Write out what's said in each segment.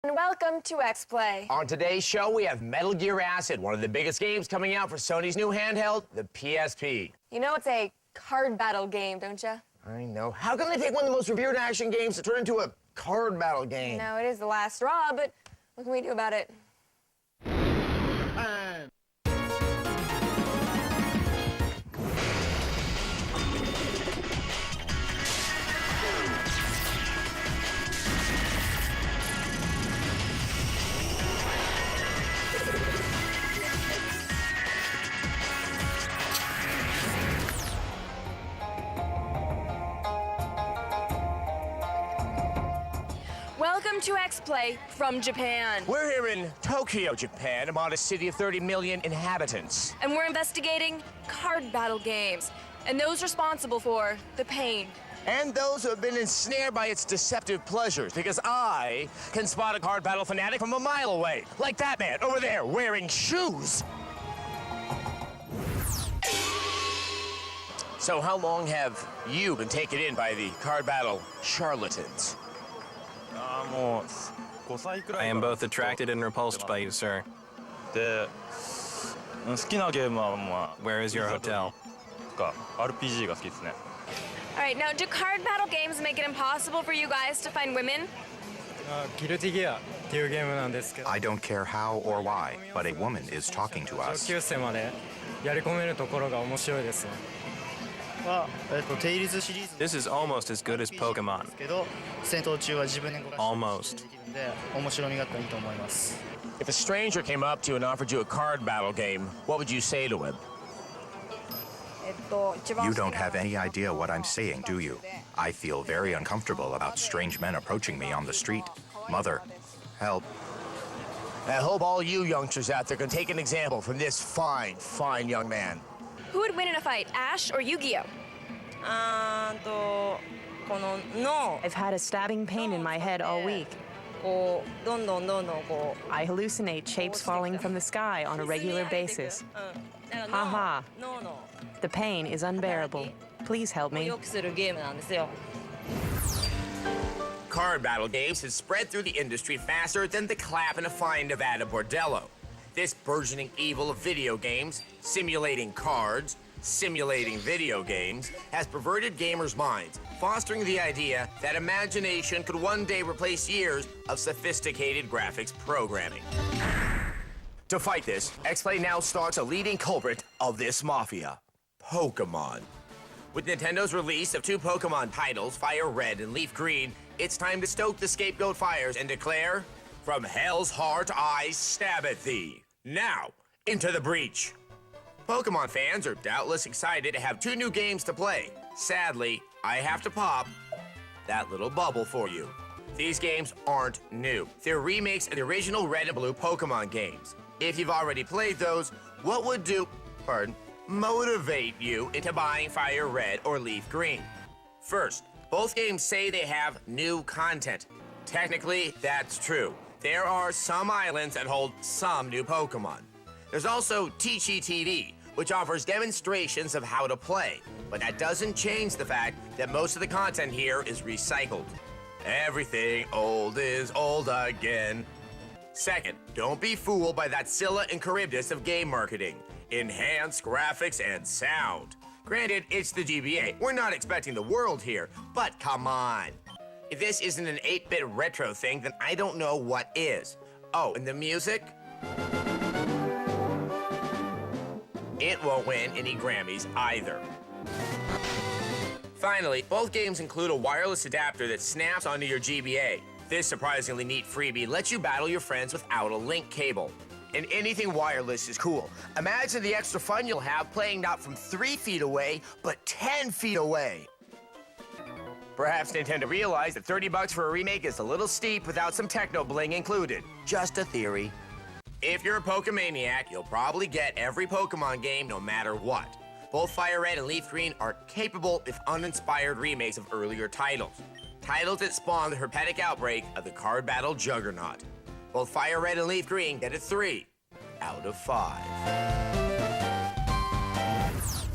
And welcome to XPlay. On today's show, we have Metal Gear Acid, one of the biggest games coming out for Sony's new handheld, the PSP. You know it's a card battle game, don't you? I know. How can they take one of the most revered action games to turn into a card battle game? No, it is the last straw, but what can we do about it? Welcome to XPlay from Japan. We're here in Tokyo, Japan, a modest city of 30 million inhabitants. And we're investigating card battle games and those responsible for the pain. And those who have been ensnared by its deceptive pleasures, because I can spot a card battle fanatic from a mile away, like that man over there wearing shoes. So how long have you been taken in by the card battle charlatans? I am both attracted and repulsed by you, sir. Where is your hotel? All right, now do card battle games make it impossible for you guys to find women? I don't care how or why, but a woman is talking to us. This is almost as good as Pokemon. Almost. If a stranger came up to you and offered you a card battle game, what would you say to him? You don't have any idea what I'm saying, do you? I feel very uncomfortable about strange men approaching me on the street. Mother, help. I hope all you youngsters out there can take an example from this fine, fine young man. Who would win in a fight, Ash or Yu-Gi-Oh? I've had a stabbing pain in my head all week. I hallucinate shapes falling from the sky on a regular basis. Haha. The pain is unbearable. Please help me. Card battle games has spread through the industry faster than the clap in a fine Nevada bordello. This burgeoning evil of video games, simulating cards, simulating video games, has perverted gamers' minds, fostering the idea that imagination could one day replace years of sophisticated graphics programming. To fight this, XPlay now stalks a leading culprit of this mafia, Pokemon. With Nintendo's release of two Pokemon titles, Fire Red and Leaf Green, it's time to stoke the scapegoat fires and declare, from hell's heart I stab at thee. Now, into the breach. Pokemon fans are doubtless excited to have two new games to play. Sadly, I have to pop that little bubble for you. These games aren't new. They're remakes of the original Red and Blue Pokemon games. If you've already played those, what would motivate you into buying Fire Red or Leaf Green? First, both games say they have new content. Technically, that's true. There are some islands that hold some new Pokemon. There's also Teachy TV, which offers demonstrations of how to play, but that doesn't change the fact that most of the content here is recycled. Everything old is old again. Second, don't be fooled by that Scylla and Charybdis of game marketing. Enhanced graphics and sound. Granted, it's the GBA. We're not expecting the world here, but come on. If this isn't an 8-bit retro thing, then I don't know what is. Oh, and the music? It won't win any Grammys either. Finally, both games include a wireless adapter that snaps onto your GBA. This surprisingly neat freebie lets you battle your friends without a link cable. And anything wireless is cool. Imagine the extra fun you'll have playing not from 3 feet away, but 10 feet away. Perhaps Nintendo realized that $30 for a remake is a little steep without some techno bling included. Just a theory. If you're a Pokemaniac, you'll probably get every Pokemon game no matter what. Both Fire Red and Leaf Green are capable, if uninspired, remakes of earlier titles. Titles that spawned the herpetic outbreak of the card battle juggernaut. Both Fire Red and Leaf Green get a 3 out of 5.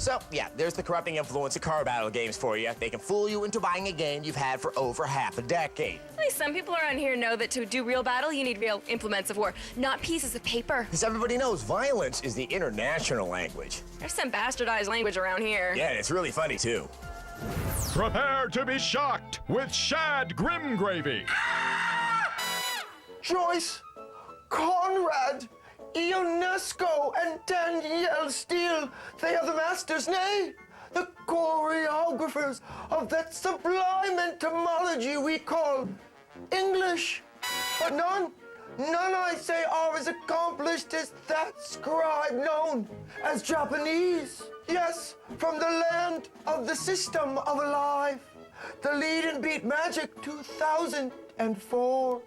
So, yeah, there's the corrupting influence of car battle games for you. They can fool you into buying a game you've had for over half a decade. At least some people around here know that to do real battle, you need real implements of war, not pieces of paper. Because everybody knows violence is the international language. There's some bastardized language around here. Yeah, and it's really funny, too. Prepare to be shocked with Shad Grimgravy. Joyce, Conrad, Ionesco, and Danielle Steele, they are the masters, nay, the choreographers of that sublime entomology we call English. But none, I say, are as accomplished as that scribe known as Japanese. Yes, from the land of the system of life, the lead and beat magic 2004.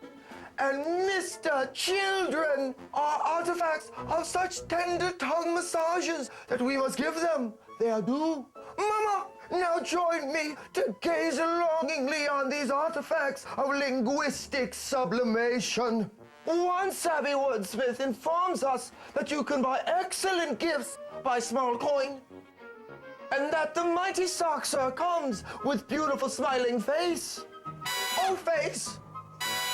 And Mr. Children are artifacts of such tender tongue massages that we must give them their due. Mama, now join me to gaze longingly on these artifacts of linguistic sublimation. One savvy wordsmith informs us that you can buy excellent gifts by small coin, and that the mighty Soxer comes with beautiful smiling face. Oh, face!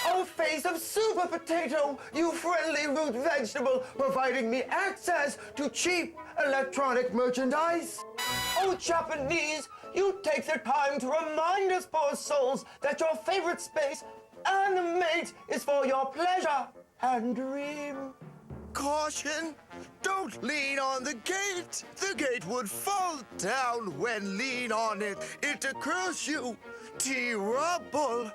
Oh, face of super potato, you friendly root vegetable, providing me access to cheap electronic merchandise. Oh, Japanese, you take the time to remind us poor souls that your favorite space, animate, is for your pleasure and dream. Caution! Don't lean on the gate! The gate would fall down when lean on it. It occurs you. Terrible!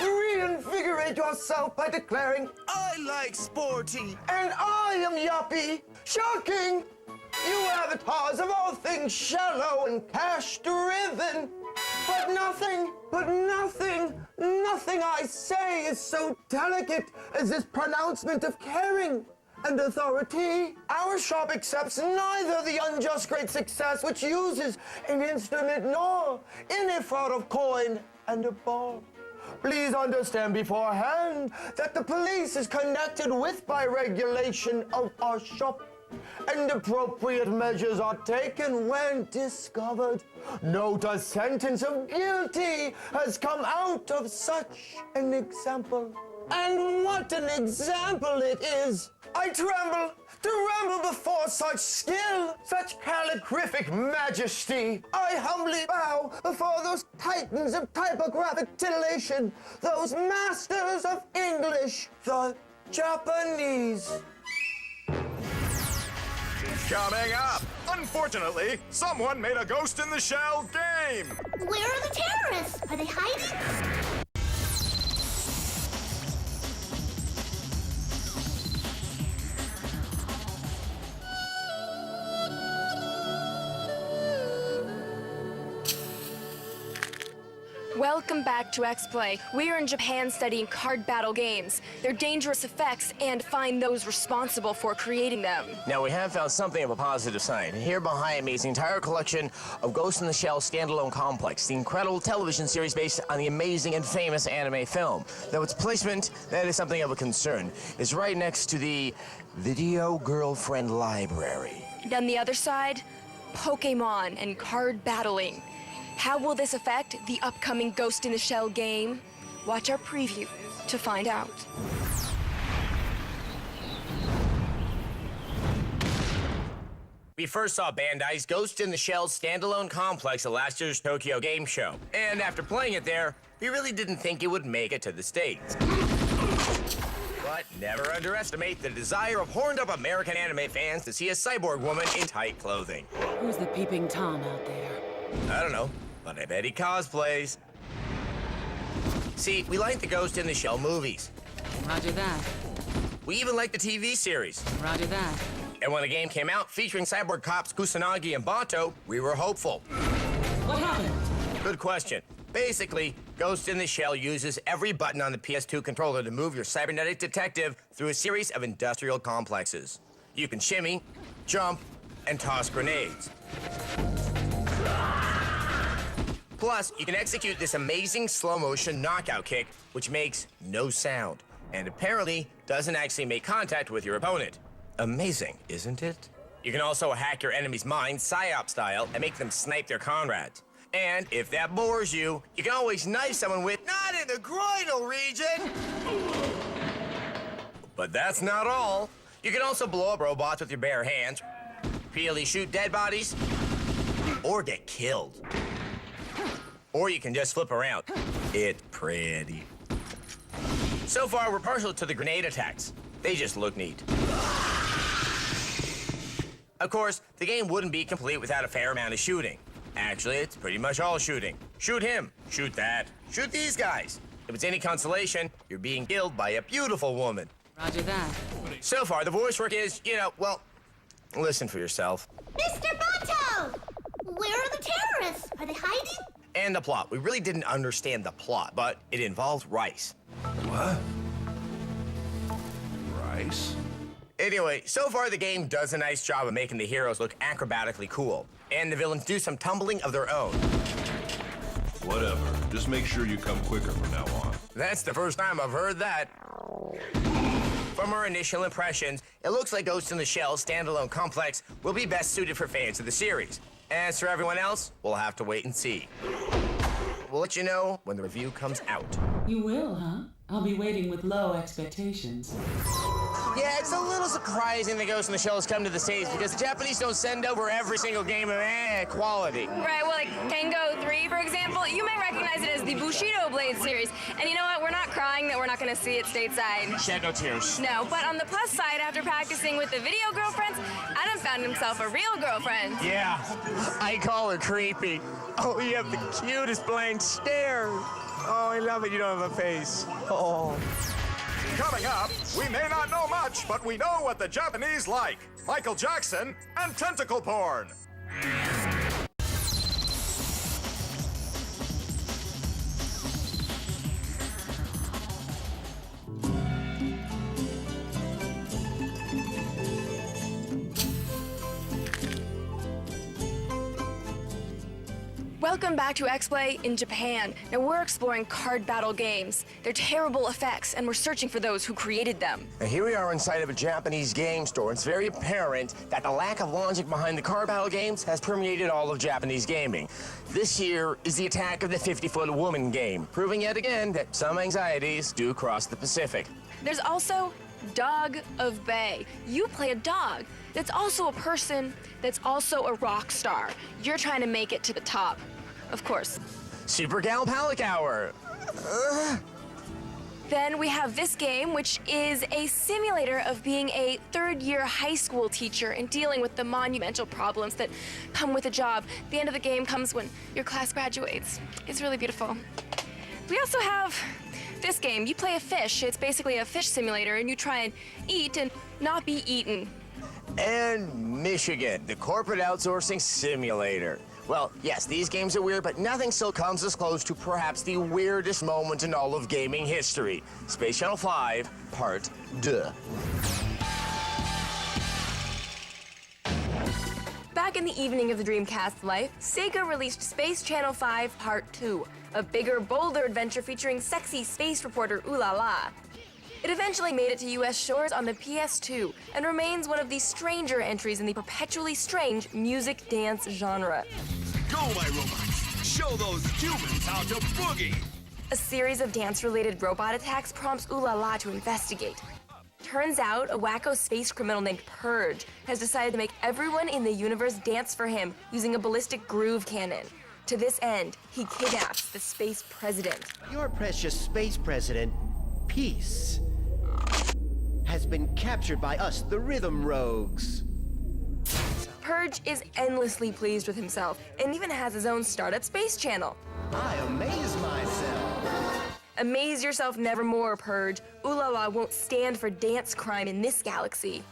Reinvigorate yourself by declaring, I like sporty. and I am yuppie. Shocking! You avatars of all things shallow and cash-driven. But nothing I say is so delicate as this pronouncement of caring and authority. Our shop accepts neither the unjust great success which uses an instrument nor any fraud of coin and a ball. Please understand beforehand that the police is connected with by regulation of our shop, and appropriate measures are taken when discovered. Note a sentence of guilty has come out of such an example. And what an example it is! I tremble before such skill, such calligraphic majesty. I humbly bow before those titans of typographic titillation, those masters of English, the Japanese. Coming up, unfortunately, someone made a Ghost in the Shell game. Where are the terrorists? Are they hiding? Welcome back to XPlay. We are in Japan studying card battle games, their dangerous effects, and find those responsible for creating them. Now, we have found something of a positive sign. Here behind me is the entire collection of Ghost in the Shell Standalone Complex, the incredible television series based on the amazing and famous anime film. Though its placement, that is something of a concern, is right next to the Video Girlfriend Library. And on the other side, Pokemon and card battling. How will this affect the upcoming Ghost in the Shell game? Watch our preview to find out. We first saw Bandai's Ghost in the Shell standalone complex at last year's Tokyo Game Show. And after playing it there, we really didn't think it would make it to the States. But never underestimate the desire of horned-up American anime fans to see a cyborg woman in tight clothing. Who's the peeping Tom out there? I don't know, but I bet he cosplays. See, we like the Ghost in the Shell movies. Roger that. We even like the TV series. Roger that. And when the game came out featuring cyborg cops Kusanagi and Bato, we were hopeful. What happened? Good question. Basically, Ghost in the Shell uses every button on the PS2 controller to move your cybernetic detective through a series of industrial complexes. You can shimmy, jump, and toss grenades. Plus, you can execute this amazing slow-motion knockout kick, which makes no sound, and apparently doesn't actually make contact with your opponent. Amazing, isn't it? You can also hack your enemy's mind, PSYOP style, and make them snipe their comrades. And if that bores you, you can always knife someone with, not in the groinal region! But that's not all. You can also blow up robots with your bare hands, repeatedly shoot dead bodies, or get killed. Or you can just flip around. It's pretty. So far, we're partial to the grenade attacks. They just look neat. Of course, the game wouldn't be complete without a fair amount of shooting. Actually, it's pretty much all shooting. Shoot him, shoot that, shoot these guys. If it's any consolation, you're being killed by a beautiful woman. Roger that. So far, the voice work is, well, listen for yourself. Mr. Bato! Where are the terrorists? Are they hiding? And the plot. We really didn't understand the plot, but it involves rice. What? Rice? Anyway, so far the game does a nice job of making the heroes look acrobatically cool, and the villains do some tumbling of their own. Whatever. Just make sure you come quicker from now on. That's the first time I've heard that. From our initial impressions, it looks like Ghost in the Shell standalone complex will be best suited for fans of the series. As for everyone else, we'll have to wait and see. We'll let you know when the review comes out. You will, huh? I'll be waiting with low expectations. Yeah, it's a little surprising that Ghost in the Shell has come to the States because the Japanese don't send over every single game of quality. Right, well, like Tango 3, for example, you may recognize it as the Bushido Blade series. And you know what? We're not crying that we're not going to see it stateside. Shed no tears. No, but on the plus side, after practicing with the video girlfriends, Adam found himself a real girlfriend. Yeah, I call her creepy. Oh, you have the cutest blank stare. Oh, I love it. You don't have a face. Oh. Coming up, we may not know much, but we know what the Japanese like. Michael Jackson and tentacle porn. Welcome back to X-Play in Japan. Now we're exploring card battle games, their terrible effects, and we're searching for those who created them. And here we are inside of a Japanese game store. It's very apparent that the lack of logic behind the card battle games has permeated all of Japanese gaming. This here is the Attack of the 50-Foot Woman game, proving yet again that some anxieties do cross the Pacific. There's also Dog of Bay. You play a dog that's also a person, that's also a rock star. You're trying to make it to the top. Of course. Super Gal Palic Hour. Then we have this game, which is a simulator of being a third-year high school teacher and dealing with the monumental problems that come with a job. The end of the game comes when your class graduates. It's really beautiful. We also have this game. You play a fish. It's basically a fish simulator, and you try and eat and not be eaten. And Michigan, the corporate outsourcing simulator. Well, yes, these games are weird, but nothing still comes as close to perhaps the weirdest moment in all of gaming history. Space Channel 5, Part 2. Back in the evening of the Dreamcast's life, Sega released Space Channel 5 Part 2, a bigger, bolder adventure featuring sexy space reporter Ooh La La. It eventually made it to US shores on the PS2 and remains one of the stranger entries in the perpetually strange music dance genre. Go, my robots! Show those humans how to boogie! A series of dance-related robot attacks prompts Ooh La La to investigate. Turns out, a wacko space criminal named Purge has decided to make everyone in the universe dance for him using a ballistic groove cannon. To this end, he kidnaps the space president. Your precious space president, Peace, has been captured by us, the Rhythm Rogues. Purge is endlessly pleased with himself and even has his own startup space channel. I amaze myself. Amaze yourself nevermore, Purge. Ooh La La won't stand for dance crime in this galaxy.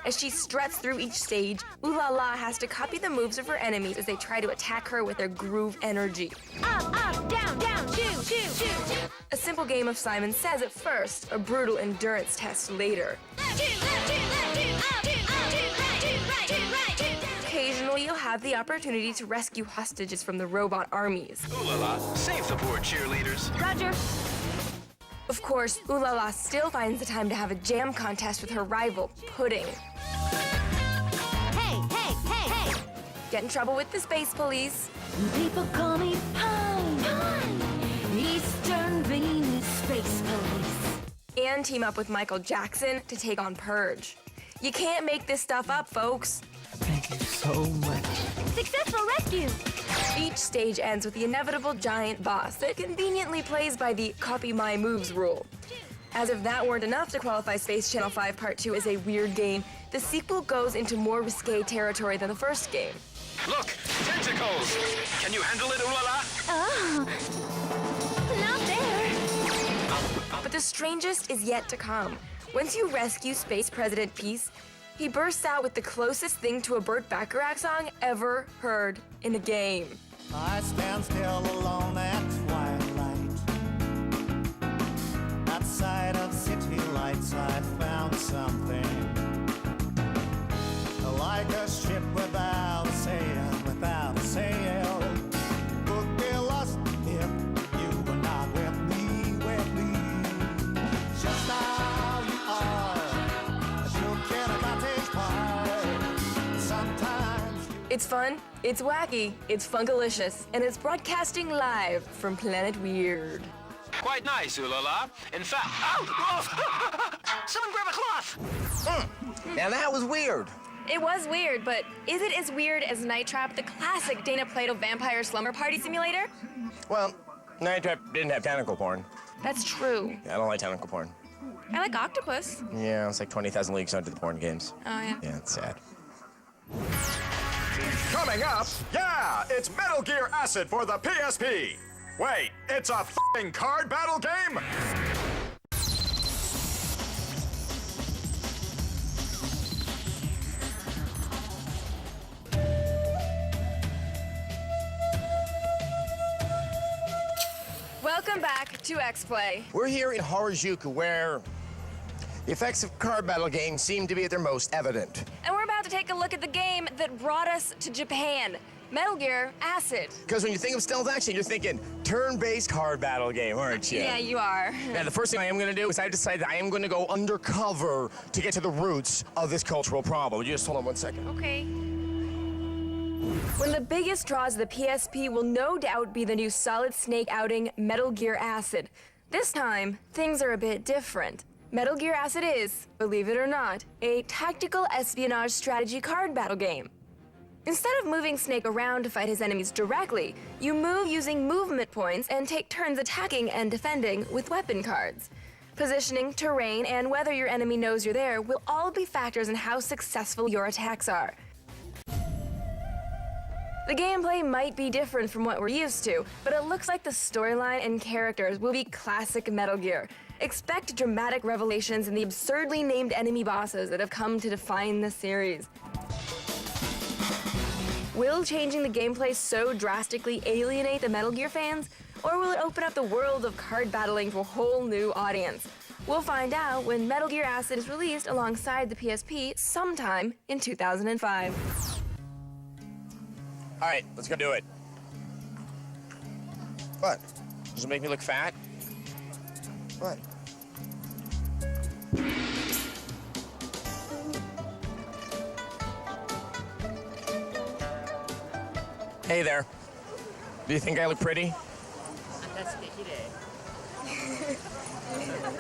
As she struts through each stage, Ooh La La has to copy the moves of her enemies as they try to attack her with their groove energy. Up, down, down, shoot, shoot, shoot, shoot. A simple game of Simon Says at first, a brutal endurance test later. Occasionally, you'll have the opportunity to rescue hostages from the robot armies. Ooh la la, save the board, cheerleaders. Roger. Of course, Ooh La La still finds the time to have a jam contest with her rival, Pudding. Hey, get in trouble with the space police. People call me Pine. Eastern Venus Space Police. And team up with Michael Jackson to take on Purge. You can't make this stuff up, folks. Thank you so much. Successful rescue. Each stage ends with the inevitable giant boss that conveniently plays by the copy my moves rule. As if that weren't enough to qualify Space Channel 5 Part 2 as a weird game, the sequel goes into more risque territory than the first game. Look, tentacles! Can you handle it, Ulala? Oh, not there. But the strangest is yet to come. Once you rescue Space President Peace, he bursts out with the closest thing to a Burt Bacharach song ever heard in a game. I stand still alone at twilight. Outside of city lights, I found something like a ship without a sail, without a sail. Could be lost if you were not with me, just how you are. You cannot take part. Sometimes. It's fun, it's wacky, it's funkalicious, and it's broadcasting live from Planet Weird. Quite nice, Ulala. In fact, oh! Someone grab a cloth! Now that was weird. It was weird, but is it as weird as Night Trap, the classic Dana Plato vampire slumber party simulator? Well, Night Trap didn't have tentacle porn. That's true. I don't like tentacle porn. I like octopus. Yeah, it's like 20,000 leagues under the porn games. Oh, yeah. Yeah, it's sad. Coming up, yeah, it's Metal Gear Acid for the PSP. Wait, it's a f***ing card battle game? Welcome back to X-Play. We're here in Harajuku, where the effects of card battle games seem to be at their most evident. And we're about to take a look at the game that brought us to Japan, Metal Gear Acid. Because when you think of stealth action, you're thinking turn-based card battle game, aren't you? Yeah, you are. Now, the first thing I am going to do is I've decided that I am going to go undercover to get to the roots of this cultural problem. You just hold on 1 second. Okay. One of the biggest draws of the PSP will no doubt be the new Solid Snake outing, Metal Gear Acid. This time, things are a bit different. Metal Gear Acid is, believe it or not, a tactical espionage strategy card battle game. Instead of moving Snake around to fight his enemies directly, you move using movement points and take turns attacking and defending with weapon cards. Positioning, terrain, and whether your enemy knows you're there will all be factors in how successful your attacks are. The gameplay might be different from what we're used to, but it looks like the storyline and characters will be classic Metal Gear. Expect dramatic revelations in the absurdly named enemy bosses that have come to define the series. Will changing the gameplay so drastically alienate the Metal Gear fans, or will it open up the world of card battling to a whole new audience? We'll find out when Metal Gear Acid is released alongside the PSP sometime in 2005. All right, let's go do it. What? Does it make me look fat? What? Hey there. Do you think I look pretty?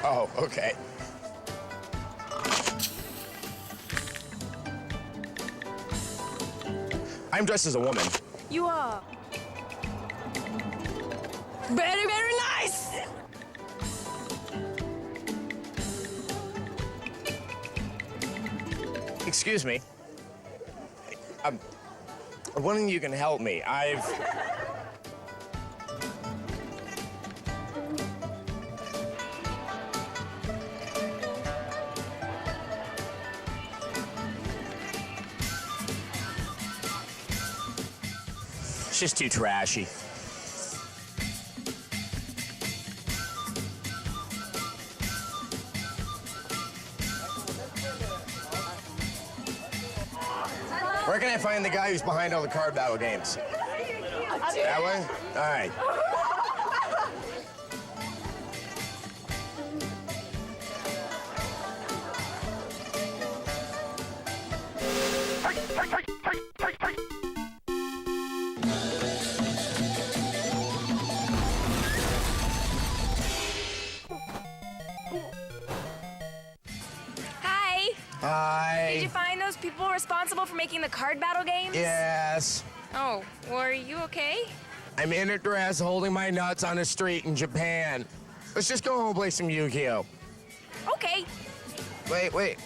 Oh, okay. I'm dressed as a woman. You are. Very, very nice! Excuse me. I'm wondering if you can help me. It's just too trashy. Where can I find the guy who's behind all the card battle games? That way? All right. Hi. Did you find those people responsible for making the card battle games? Yes. Oh, well, are you okay? I'm in a dress holding my nuts on a street in Japan. Let's just go home and play some Yu-Gi-Oh! Okay. Wait.